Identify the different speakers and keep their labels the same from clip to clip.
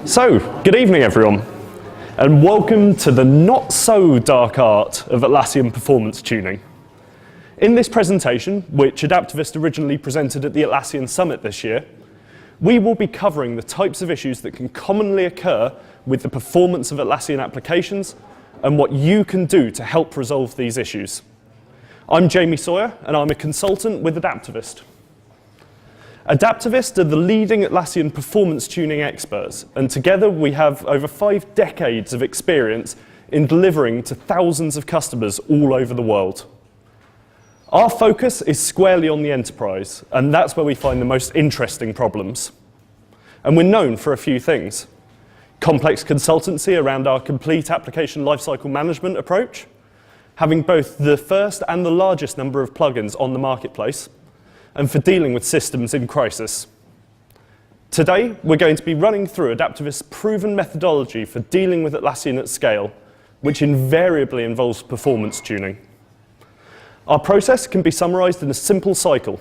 Speaker 1: So, good evening everyone, and welcome to the not-so-dark art of Atlassian performance tuning. In this presentation, which Adaptavist originally presented at the Atlassian Summit this year, we will be covering the types of issues that can commonly occur with the performance of Atlassian applications and what you can do to help resolve these issues. I'm Jamie Sawyer, and I'm a consultant with Adaptavist. Adaptavist are the leading Atlassian performance tuning experts, and together we have over 5 decades of experience in delivering to thousands of customers all over the world. Our focus is squarely on the enterprise, and that's where we find the most interesting problems. And we're known for a few things: complex consultancy around our complete application lifecycle management approach, having both the first and the largest number of plugins on the marketplace, and for dealing with systems in crisis. Today, we're going to be running through Adaptavist's proven methodology for dealing with Atlassian at scale, which invariably involves performance tuning. Our process can be summarized in a simple cycle.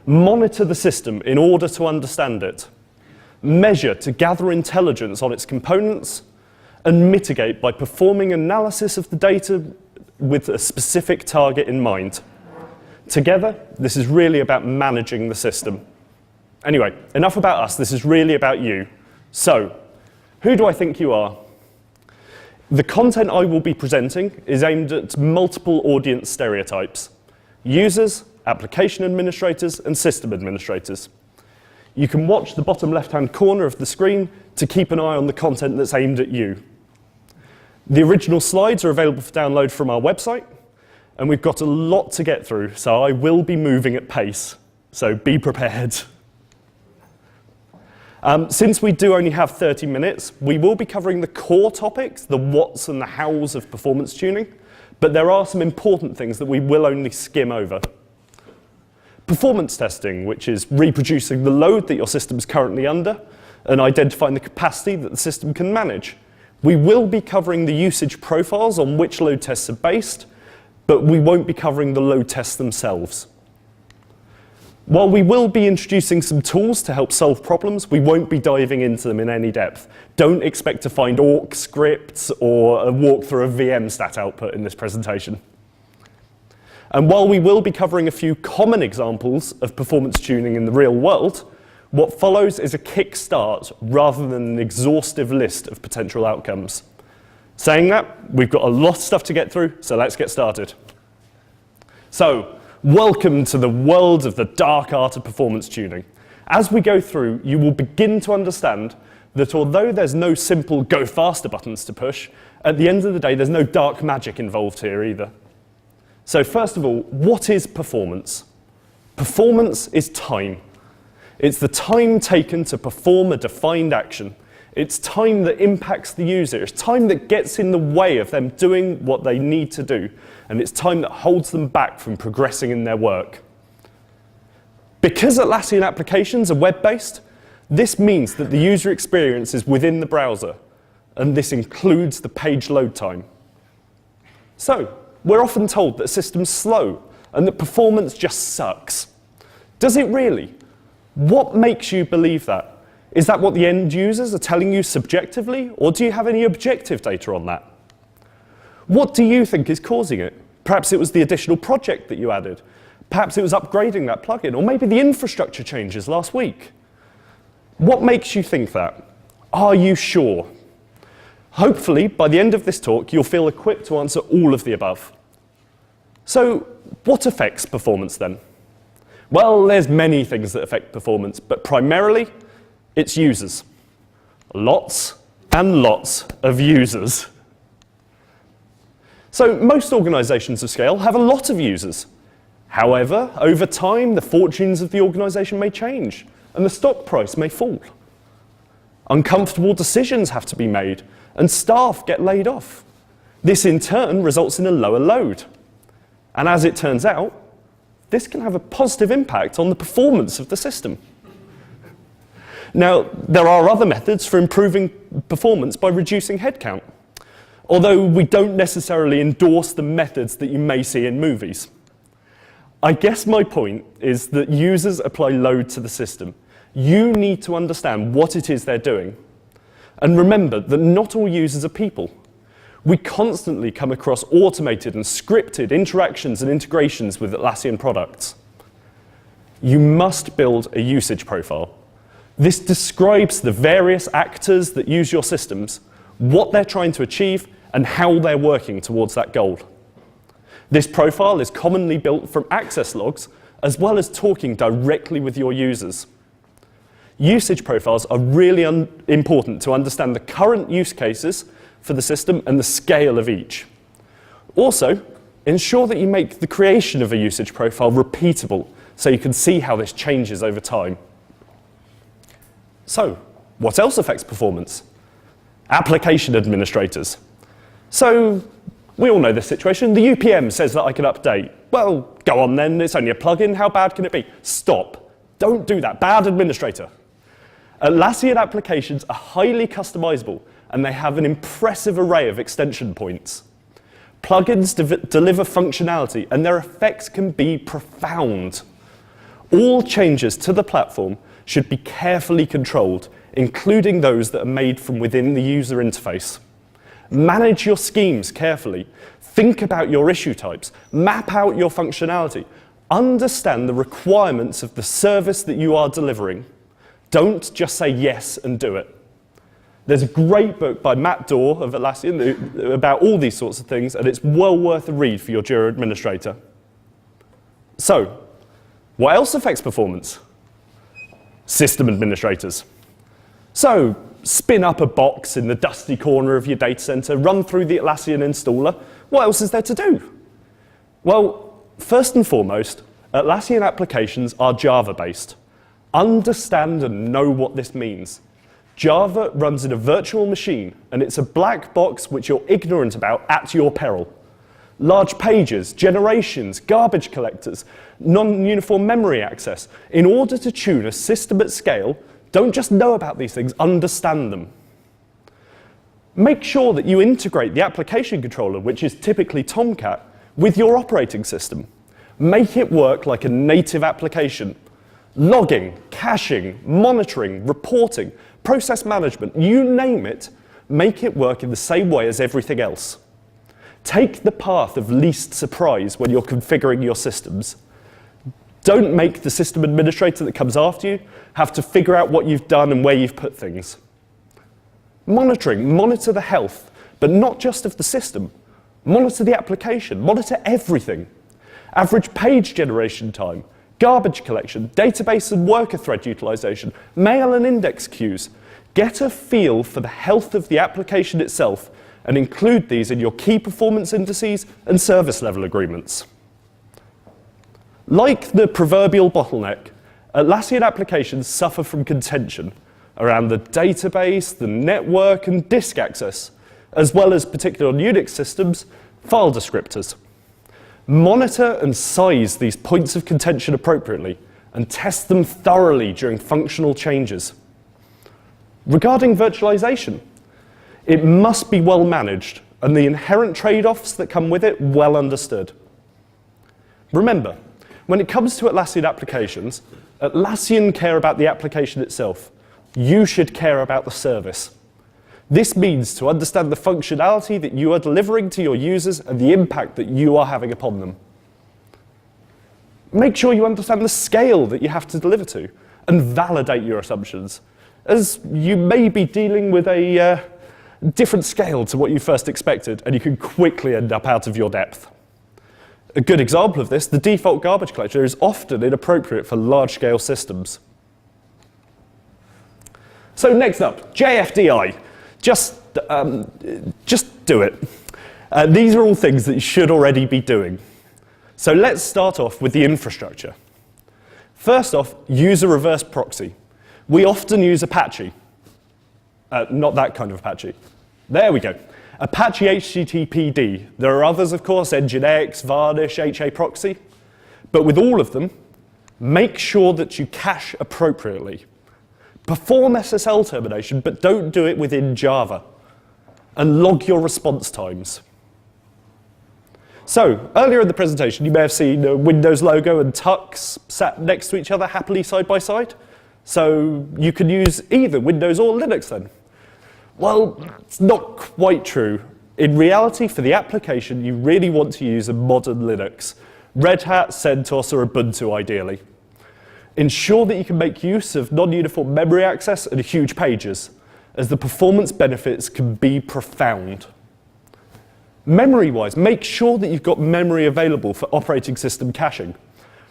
Speaker 1: Monitor the system in order to understand it. Measure to gather intelligence on its components, and mitigate by performing analysis of the data with a specific target in mind. Together, this is really about managing the system. Anyway, enough about us, this is really about you. So, who do I think you are? The content I will be presenting is aimed at multiple audience stereotypes: users, application administrators, and system administrators. You can watch the bottom left-hand corner of the screen to keep an eye on the content that's aimed at you. The original slides are available for download from our website, and we've got a lot to get through, so I will be moving at pace, so be prepared. Since we do only have 30 minutes, we will be covering the core topics, the whats and the hows of performance tuning, but there are some important things that we will only skim over. Performance testing, which is reproducing the load that your system is currently under and identifying the capacity that the system can manage. We will be covering the usage profiles on which load tests are based, but we won't be covering the load tests themselves. While we will be introducing some tools to help solve problems, we won't be diving into them in any depth. Don't expect to find awk scripts or a walkthrough of VM stat output in this presentation. And while we will be covering a few common examples of performance tuning in the real world, what follows is a kickstart rather than an exhaustive list of potential outcomes. Saying that, we've got a lot of stuff to get through, so let's get started. So, welcome to the world of the dark art of performance tuning. As we go through, you will begin to understand that although there's no simple go faster buttons to push, at the end of the day, there's no dark magic involved here either. So first of all, what is performance? Performance is time. It's the time taken to perform a defined action. It's time that impacts the user. It's time that gets in the way of them doing what they need to do. And it's time that holds them back from progressing in their work. Because Atlassian applications are web-based, this means that the user experience is within the browser, and this includes the page load time. So, we're often told that systems slow and that performance just sucks. Does it really? What makes you believe that? Is that what the end users are telling you subjectively, or do you have any objective data on that? What do you think is causing it? Perhaps it was the additional project that you added. Perhaps it was upgrading that plugin, or maybe the infrastructure changes last week. What makes you think that? Are you sure? Hopefully, by the end of this talk, you'll feel equipped to answer all of the above. So, what affects performance then? Well, there's many things that affect performance, but primarily, it's users. Lots and lots of users. So most organizations of scale have a lot of users. However, over time, the fortunes of the organization may change, and the stock price may fall. Uncomfortable decisions have to be made, and staff get laid off. This in turn results in a lower load. And as it turns out, this can have a positive impact on the performance of the system. Now, there are other methods for improving performance by reducing headcount, although we don't necessarily endorse the methods that you may see in movies. I guess my point is that users apply load to the system. you need to understand what it is they're doing. And remember that not all users are people. We constantly come across automated and scripted interactions and integrations with Atlassian products. You must build a usage profile. This describes the various actors that use your systems, what they're trying to achieve, and how they're working towards that goal. This profile is commonly built from access logs, as well as talking directly with your users. Usage profiles are really important to understand the current use cases for the system and the scale of each. Also, ensure that you make the creation of a usage profile repeatable so you can see how this changes over time. So, what else affects performance? Application administrators. So, we all know this situation. The UPM says that I can update. Well, go on then, it's only a plugin, how bad can it be? Stop. Don't do that, bad administrator. Atlassian applications are highly customizable, and they have an impressive array of extension points. Plugins deliver functionality, and their effects can be profound. All changes to the platform should be carefully controlled, including those that are made from within the user interface. Manage your schemes carefully. Think about your issue types. Map out your functionality. Understand the requirements of the service that you are delivering. Don't just say yes and do it. There's a great book by Matt Dorr of Atlassian about all these sorts of things, and it's well worth a read for your Jira administrator. So, what else affects performance? System administrators. So, spin up a box in the dusty corner of your data center, run through the Atlassian installer. What else is there to do? Well, first and foremost, Atlassian applications are Java-based. Understand and know what this means. Java runs in a virtual machine, and it's a black box which you're ignorant about at your peril. Large pages, generations, garbage collectors, non-uniform memory access. In order to tune a system at scale, don't just know about these things, understand them. Make sure that you integrate the application controller, which is typically Tomcat, with your operating system. Make it work like a native application. Logging, caching, monitoring, reporting, process management, you name it, make it work in the same way as everything else. Take the path of least surprise when you're configuring your systems. Don't make the system administrator that comes after you have to figure out what you've done and where you've put things. Monitoring, monitor the health, but not just of the system. Monitor the application, monitor everything. Average page generation time, garbage collection, database and worker thread utilization, mail and index queues. Get a feel for the health of the application itself and include these in your key performance indices and service level agreements. Like the proverbial bottleneck, Atlassian applications suffer from contention around the database, the network, and disk access, as well as, particularly on Unix systems, file descriptors. Monitor and size these points of contention appropriately and test them thoroughly during functional changes. Regarding virtualization, it must be well managed and the inherent trade-offs that come with it well understood. Remember, when it comes to Atlassian applications, Atlassian care about the application itself. You should care about the service. This means to understand the functionality that you are delivering to your users and the impact that you are having upon them. Make sure you understand the scale that you have to deliver to and validate your assumptions, as you may be dealing with a different scale to what you first expected, and you can quickly end up out of your depth. A good example of this, the default garbage collector is often inappropriate for large-scale systems. So next up, JFDI. Just do it. These are all things that you should already be doing. So let's start off with the infrastructure. First off, use a reverse proxy. We often use Apache. Not that kind of Apache. There we go. Apache HTTPD. There are others, of course, Nginx, Varnish, HA Proxy. But with all of them, make sure that you cache appropriately. Perform SSL termination, but don't do it within Java. And log your response times. So, earlier in the presentation, you may have seen a Windows logo and Tux sat next to each other happily side by side. So you could use either Windows or Linux then. Well, it's not quite true. In reality, for the application, you really want to use a modern Linux. Red Hat, CentOS, or Ubuntu, ideally. Ensure that you can make use of non-uniform memory access and huge pages, as the performance benefits can be profound. Memory-wise, make sure that you've got memory available for operating system caching.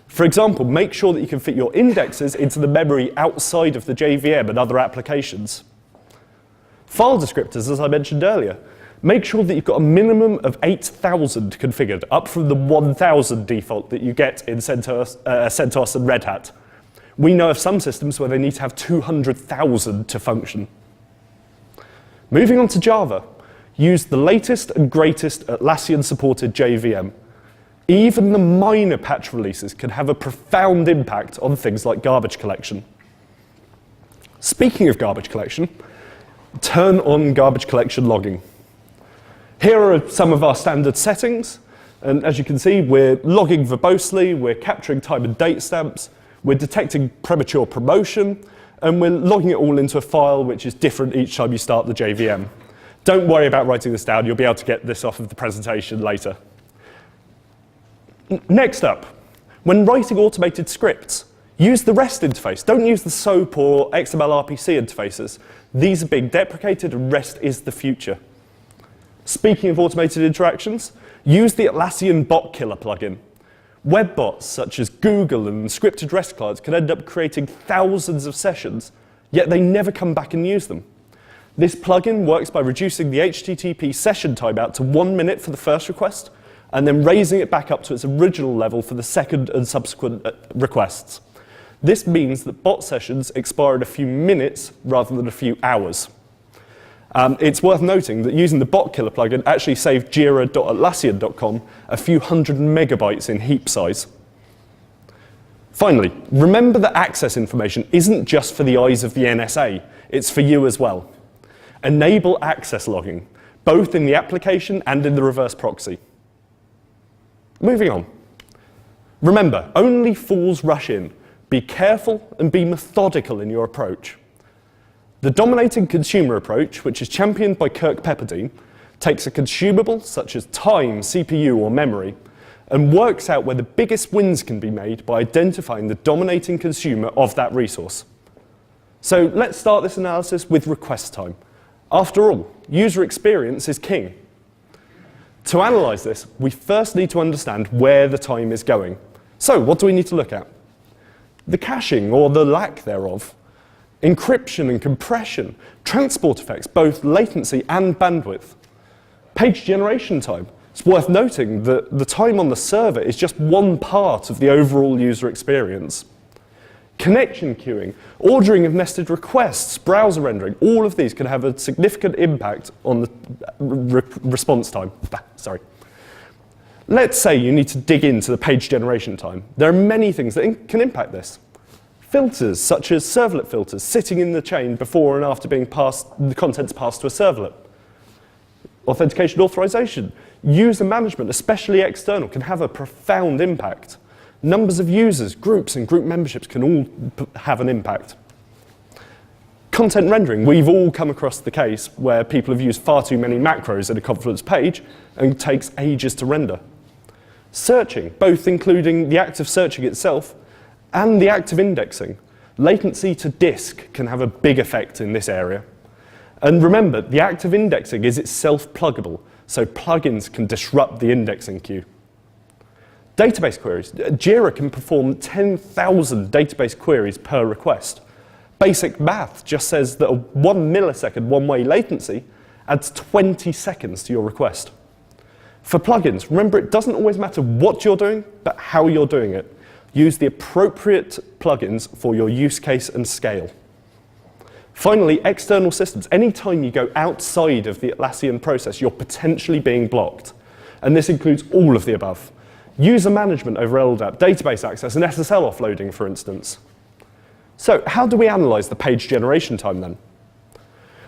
Speaker 1: For example, make sure that you can fit your indexes into the memory outside of the JVM and other applications. File descriptors, as I mentioned earlier, make sure that you've got a minimum of 8,000 configured, up from the 1,000 default that you get in CentOS and Red Hat. We know of some systems where they need to have 200,000 to function. Moving on to Java, use the latest and greatest Atlassian supported JVM. Even the minor patch releases can have a profound impact on things like garbage collection. Speaking of garbage collection, turn on garbage collection logging. Here are some of our standard settings, and as you can see, we're logging verbosely, we're capturing time and date stamps, we're detecting premature promotion, and we're logging it all into a file which is different each time you start the JVM. Don't worry about writing this down, you'll be able to get this off of the presentation later. Next up, when writing automated scripts, use the REST interface. Don't use the SOAP or XML RPC interfaces. These are being deprecated and REST is the future. Speaking of automated interactions, use the Atlassian Bot Killer plugin. Web bots such as Google and scripted REST clients can end up creating thousands of sessions, yet they never come back and use them. This plugin works by reducing the HTTP session timeout to 1 minute for the first request, and then raising it back up to its original level for the second and subsequent requests. This means that bot sessions expire in a few minutes rather than a few hours. It's worth noting that using the Bot Killer plugin actually saved Jira.Atlassian.com a few hundred megabytes in heap size. Finally, remember that access information isn't just for the eyes of the NSA, it's for you as well. Enable access logging, both in the application and in the reverse proxy. Moving on. Remember, only fools rush in. Be careful and be methodical in your approach. The dominating consumer approach, which is championed by Kirk Pepperdine, takes a consumable such as time, CPU, or memory, and works out where the biggest wins can be made by identifying the dominating consumer of that resource. So let's start this analysis with request time. After all, user experience is king. To analyze this, we first need to understand where the time is going. So what do we need to look at? The caching, or the lack thereof, encryption and compression, transport effects, both latency and bandwidth, page generation time. It's worth noting that the time on the server is just one part of the overall user experience. Connection queuing, ordering of nested requests, browser rendering, all of these can have a significant impact on the response time. Sorry. Let's say you need to dig into the page generation time. There are many things that can impact this. Filters, such as servlet filters, sitting in the chain before and after being passed, the content's passed to a servlet. Authentication authorization, user management, especially external, can have a profound impact. Numbers of users, groups, and group memberships can all have an impact. Content rendering, we've all come across the case where people have used far too many macros in a Confluence page and it takes ages to render. Searching, both including the act of searching itself and the act of indexing. Latency to disk can have a big effect in this area. And remember, the act of indexing is itself pluggable, so plugins can disrupt the indexing queue. Database queries. Jira can perform 10,000 database queries per request. Basic math just says that a 1 millisecond one-way latency adds 20 seconds to your request. For plugins, remember it doesn't always matter what you're doing, but how you're doing it. Use the appropriate plugins for your use case and scale. Finally, external systems. Anytime you go outside of the Atlassian process, you're potentially being blocked. And this includes all of the above. User management over LDAP, database access, and SSL offloading, for instance. So how do we analyze the page generation time then?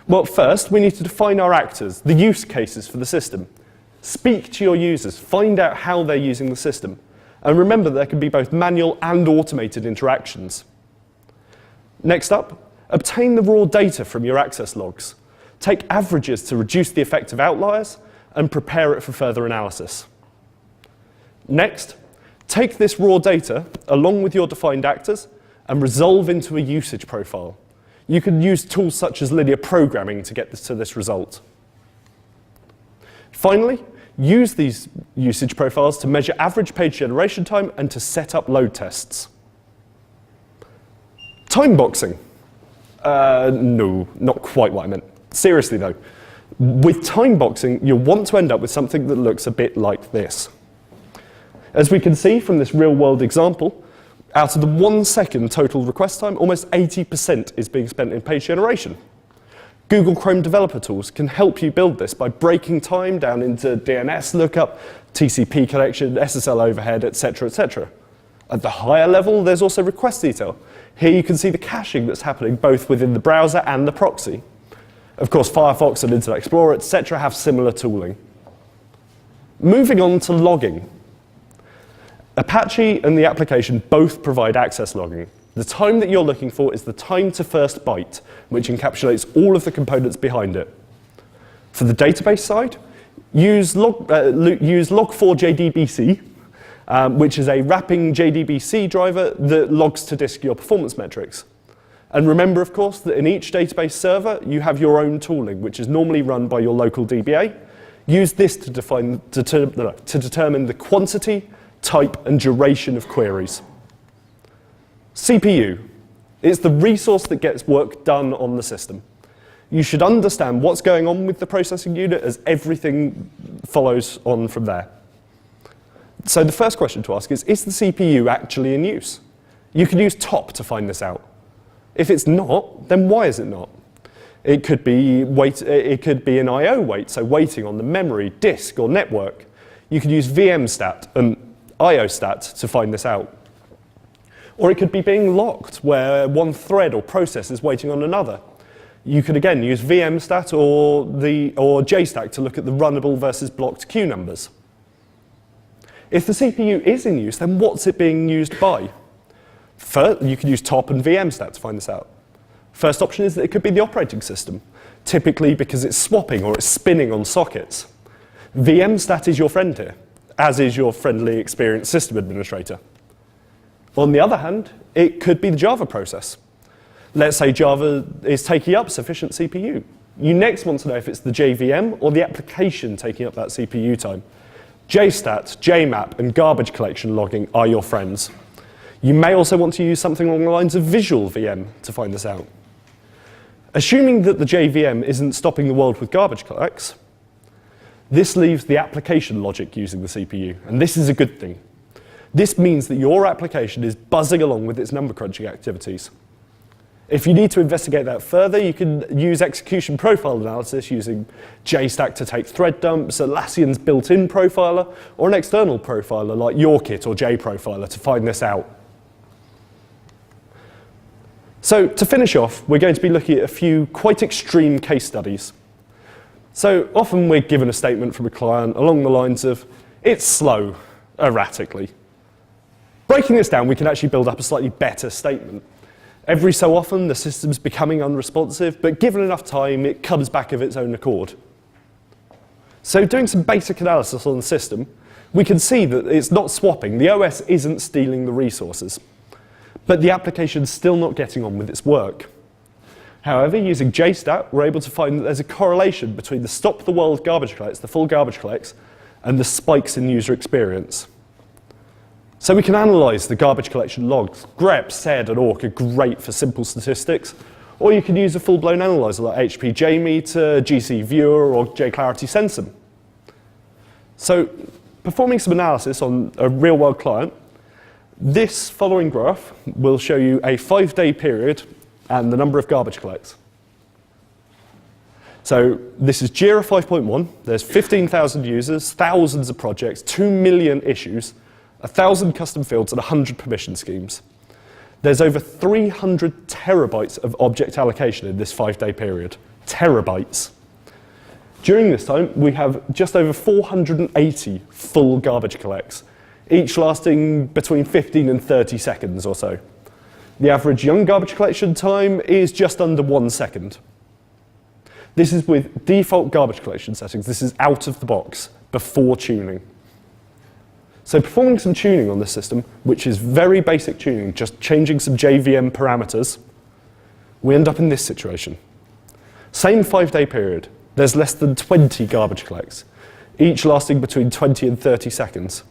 Speaker 1: Well, first, we need to define our actors, the use cases for the system. Speak to your users, find out how they're using the system. And remember, there can be both manual and automated interactions. Next up, obtain the raw data from your access logs. Take averages to reduce the effect of outliers and prepare it for further analysis. Next, take this raw data along with your defined actors and resolve into a usage profile. You can use tools such as linear programming to get to this result. Finally, use these usage profiles to measure average page generation time and to set up load tests. Time boxing. No, not quite what I meant. Seriously though, with time boxing, you'll want to end up with something that looks a bit like this. As we can see from this real-world example, out of the 1 second total request time, almost 80% is being spent in page generation. Google Chrome developer tools can help you build this by breaking time down into DNS lookup, TCP connection, SSL overhead, etc., etc. At the higher level, there's also request detail. Here you can see the caching that's happening both within the browser and the proxy. Of course, Firefox and Internet Explorer, etc. have similar tooling. Moving on to logging. Apache and the application both provide access logging. The time that you're looking for is the time to first byte, which encapsulates all of the components behind it. For the database side, use log4jdbc, which is a wrapping JDBC driver that logs to disk your performance metrics. And remember, of course, that in each database server, you have your own tooling, which is normally run by your local DBA. Use this to determine the quantity, type, and duration of queries. CPU. It's the resource that gets work done on the system. You should understand what's going on with the processing unit as everything follows on from there. So the first question to ask is the CPU actually in use? You can use top to find this out. If it's not, then why is it not? It could be an I/O wait, so waiting on the memory, disk, or network. You could use vmstat and IOstat to find this out. Or it could be being locked, where one thread or process is waiting on another. You could again use vmstat or JStack to look at the runnable versus blocked queue numbers. If the CPU is in use, then what's it being used by? First, you can use top and vmstat to find this out. First option is that it could be the operating system, typically because it's swapping or it's spinning on sockets. vmstat is your friend here, as is your friendly, experienced system administrator. On the other hand, it could be the Java process. Let's say Java is taking up sufficient CPU. You next want to know if it's the JVM or the application taking up that CPU time. JStat, JMap, and garbage collection logging are your friends. You may also want to use something along the lines of visual VM to find this out. Assuming that the JVM isn't stopping the world with garbage collects, this leaves the application logic using the CPU, and this is a good thing. This means that your application is buzzing along with its number crunching activities. If you need to investigate that further, you can use execution profile analysis using JStack to take thread dumps, Atlassian's built-in profiler, or an external profiler like YourKit or JProfiler to find this out. So to finish off, we're going to be looking at a few quite extreme case studies. So often we're given a statement from a client along the lines of, it's slow, erratically. Breaking this down, we can actually build up a slightly better statement. Every so often, the system's becoming unresponsive, but given enough time, it comes back of its own accord. So doing some basic analysis on the system, we can see that it's not swapping. The OS isn't stealing the resources, but the application's still not getting on with its work. However, using JStat, we're able to find that there's a correlation between the stop the world garbage collects, the full garbage collects, and the spikes in user experience. So we can analyze the garbage collection logs. grep, sed, and awk are great for simple statistics, or you can use a full-blown analyzer like HP JMeter, GC Viewer, or JClarity Sensum. So performing some analysis on a real-world client, this following graph will show you a 5-day period and the number of garbage collects. So this is Jira 5.1. There's 15,000 users, thousands of projects, 2 million issues, 1,000 custom fields, and 100 permission schemes. There's over 300 terabytes of object allocation in this 5-day period. Terabytes. During this time, we have just over 480 full garbage collects, each lasting between 15 and 30 seconds or so. The average young garbage collection time is just under 1 second. This is with default garbage collection settings. This is out of the box, before tuning. So performing some tuning on this system, which is very basic tuning, just changing some JVM parameters, we end up in this situation. Same 5-day period. There's less than 20 garbage collects, each lasting between 20 and 30 seconds.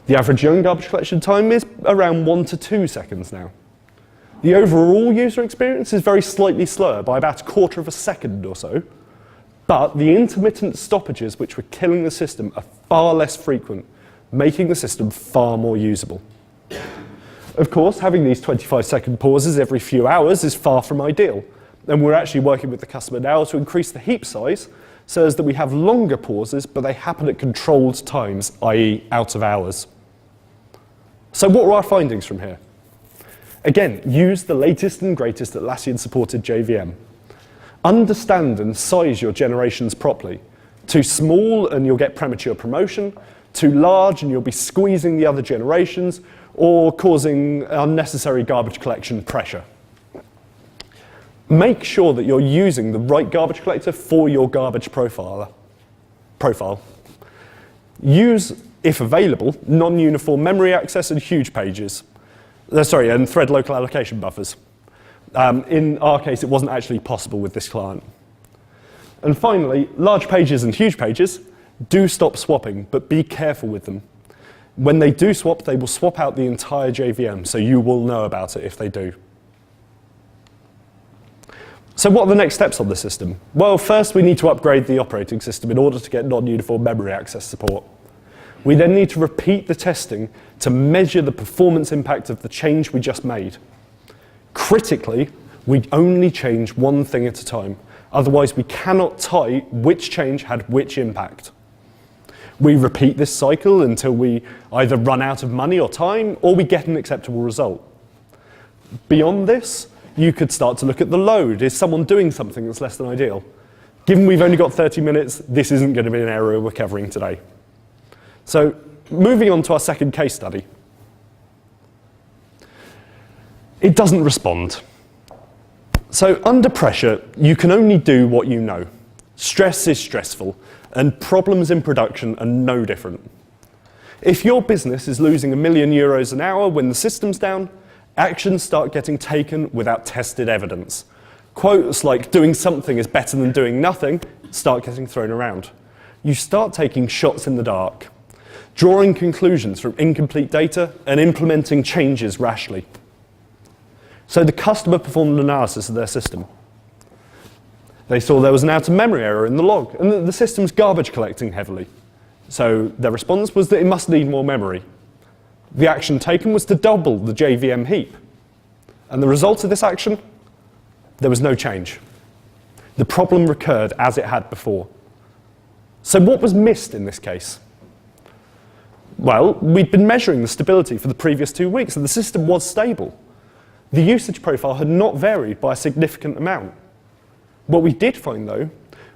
Speaker 1: The average young garbage collection time is around 1 to 2 seconds now. The overall user experience is very slightly slower by about 1/4 of a second or so, but the intermittent stoppages which were killing the system are far less frequent, making the system far more usable. Of course, having these 25-second pauses every few hours is far from ideal, and we're actually working with the customer now to increase the heap size so as that we have longer pauses, but they happen at controlled times, i.e. out of hours. So what are our findings from here? Again, use the latest and greatest Atlassian supported JVM. Understand and size your generations properly. Too small and you'll get premature promotion, too large and you'll be squeezing the other generations or causing unnecessary garbage collection pressure. Make sure that you're using the right garbage collector for your garbage profile. Use, if available, non-uniform memory access and huge pages. And thread local allocation buffers. In our case, it wasn't actually possible with this client. And finally, large pages and huge pages do stop swapping, but be careful with them. When they do swap, they will swap out the entire JVM, so you will know about it if they do. So what are the next steps on the system? Well, first we need to upgrade the operating system in order to get non-uniform memory access support. We then need to repeat the testing to measure the performance impact of the change we just made. Critically, we only change one thing at a time. Otherwise, we cannot tie which change had which impact. We repeat this cycle until we either run out of money or time, or we get an acceptable result. Beyond this, you could start to look at the load. Is someone doing something that's less than ideal? Given we've only got 30 minutes, this isn't going to be an area we're covering today. So, moving on to our second case study. It doesn't respond. So, under pressure, you can only do what you know. Stress is stressful, and problems in production are no different. If your business is losing €1 million an hour when the system's down, actions start getting taken without tested evidence. Quotes like doing something is better than doing nothing start getting thrown around. You start taking shots in the dark, drawing conclusions from incomplete data and implementing changes rashly. So the customer performed an analysis of their system. They saw there was an out-of-memory error in the log and that the system's garbage collecting heavily. So their response was that it must need more memory. The action taken was to double the JVM heap. And the result of this action? There was no change. The problem recurred as it had before. So what was missed in this case? Well, we'd been measuring the stability for the previous 2 weeks and the system was stable. The usage profile had not varied by a significant amount. What we did find, though,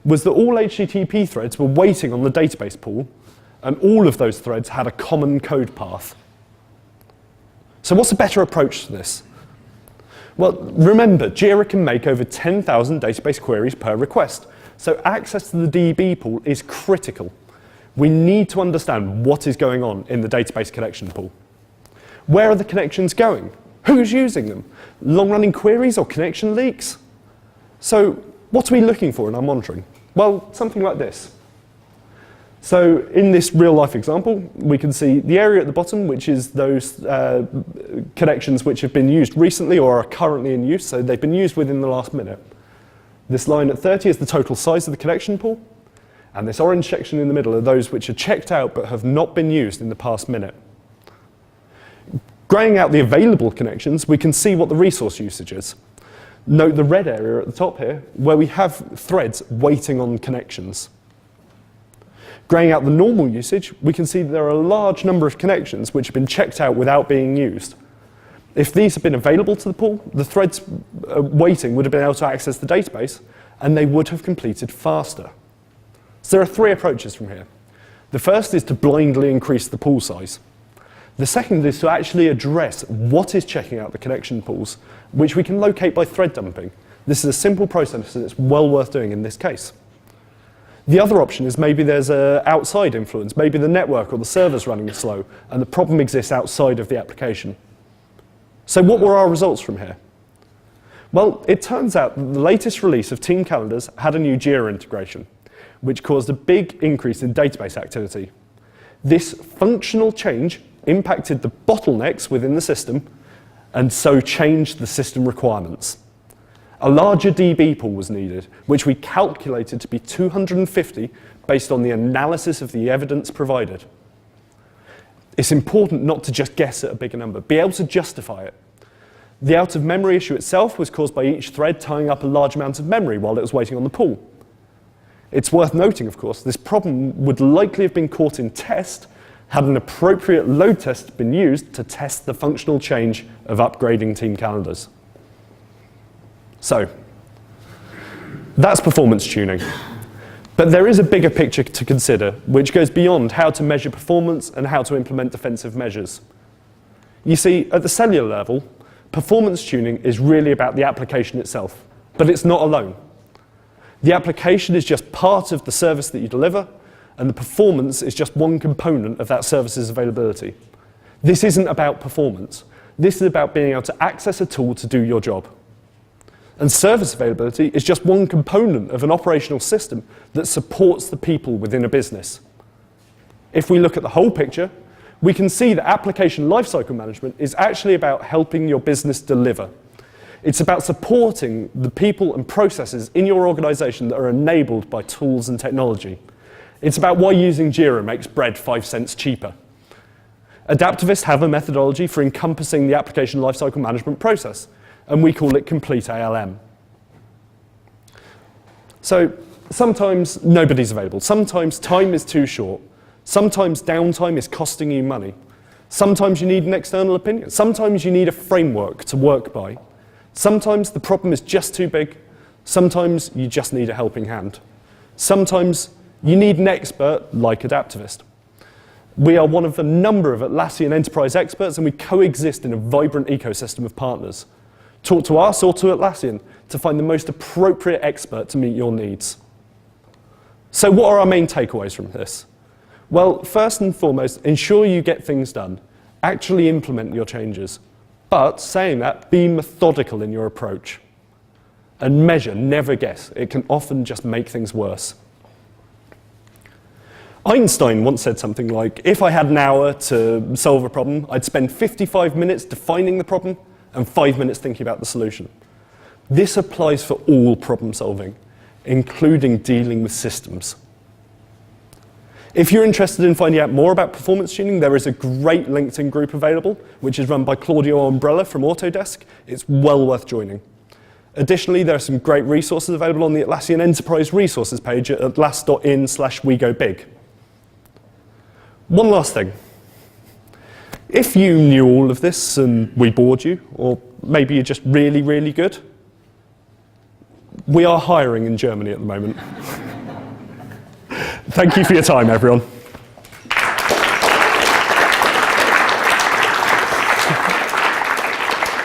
Speaker 1: was that all HTTP threads were waiting on the database pool, and all of those threads had a common code path. So what's a better approach to this? Well, remember, Jira can make over 10,000 database queries per request, so access to the DB pool is critical. We need to understand what is going on in the database connection pool. Where are the connections going? Who's using them? Long-running queries or connection leaks? So what are we looking for in our monitoring? Well, something like this. So in this real-life example, we can see the area at the bottom, which is those connections which have been used recently or are currently in use, so they've been used within the last minute. This line at 30 is the total size of the connection pool, and this orange section in the middle are those which are checked out but have not been used in the past minute. Graying out the available connections, we can see what the resource usage is. Note the red area at the top here, where we have threads waiting on connections. Graying out the normal usage, we can see that there are a large number of connections which have been checked out without being used. If these had been available to the pool, the threads waiting would have been able to access the database, and they would have completed faster. So there are 3 approaches from here. The first is to blindly increase the pool size. The second is to actually address what is checking out the connection pools, which we can locate by thread dumping. This is a simple process and it's well worth doing in this case. The other option is maybe there's an outside influence, maybe the network or the server's running slow, and the problem exists outside of the application. So what were our results from here? Well, it turns out that the latest release of Team Calendars had a new Jira integration, which caused a big increase in database activity. This functional change impacted the bottlenecks within the system, and so changed the system requirements. A larger DB pool was needed, which we calculated to be 250 based on the analysis of the evidence provided. It's important not to just guess at a bigger number, be able to justify it. The out-of-memory issue itself was caused by each thread tying up a large amount of memory while it was waiting on the pool. It's worth noting, of course, this problem would likely have been caught in test had an appropriate load test been used to test the functional change of upgrading Team Calendars. So, that's performance tuning. But there is a bigger picture to consider, which goes beyond how to measure performance and how to implement defensive measures. You see, at the cellular level, performance tuning is really about the application itself, but it's not alone. The application is just part of the service that you deliver, and the performance is just one component of that service's availability. This isn't about performance. This is about being able to access a tool to do your job. And service availability is just one component of an operational system that supports the people within a business. If we look at the whole picture, we can see that application lifecycle management is actually about helping your business deliver. It's about supporting the people and processes in your organization that are enabled by tools and technology. It's about why using Jira makes bread 5 cents cheaper. Adaptavists have a methodology for encompassing the application lifecycle management process, and we call it Complete ALM. So sometimes nobody's available. Sometimes time is too short. Sometimes downtime is costing you money. Sometimes you need an external opinion. Sometimes you need a framework to work by. Sometimes the problem is just too big. Sometimes you just need a helping hand. Sometimes you need an expert like Adaptavist. We are one of a number of Atlassian enterprise experts, and we coexist in a vibrant ecosystem of partners. Talk to us or to Atlassian to find the most appropriate expert to meet your needs. So what are our main takeaways from this? Well, first and foremost, ensure you get things done. Actually implement your changes. But saying that, be methodical in your approach. And measure, never guess. It can often just make things worse. Einstein once said something like, if I had an hour to solve a problem, I'd spend 55 minutes defining the problem and 5 minutes thinking about the solution. This applies for all problem solving, including dealing with systems. If you're interested in finding out more about performance tuning, there is a great LinkedIn group available, which is run by Claudio Umbrella from Autodesk. It's well worth joining. Additionally, there are some great resources available on the Atlassian Enterprise Resources page at atlas.in/wegobig. One last thing. If you knew all of this and we bored you, or maybe you're just really, really good, we are hiring in Germany at the moment. Thank you for your time, everyone.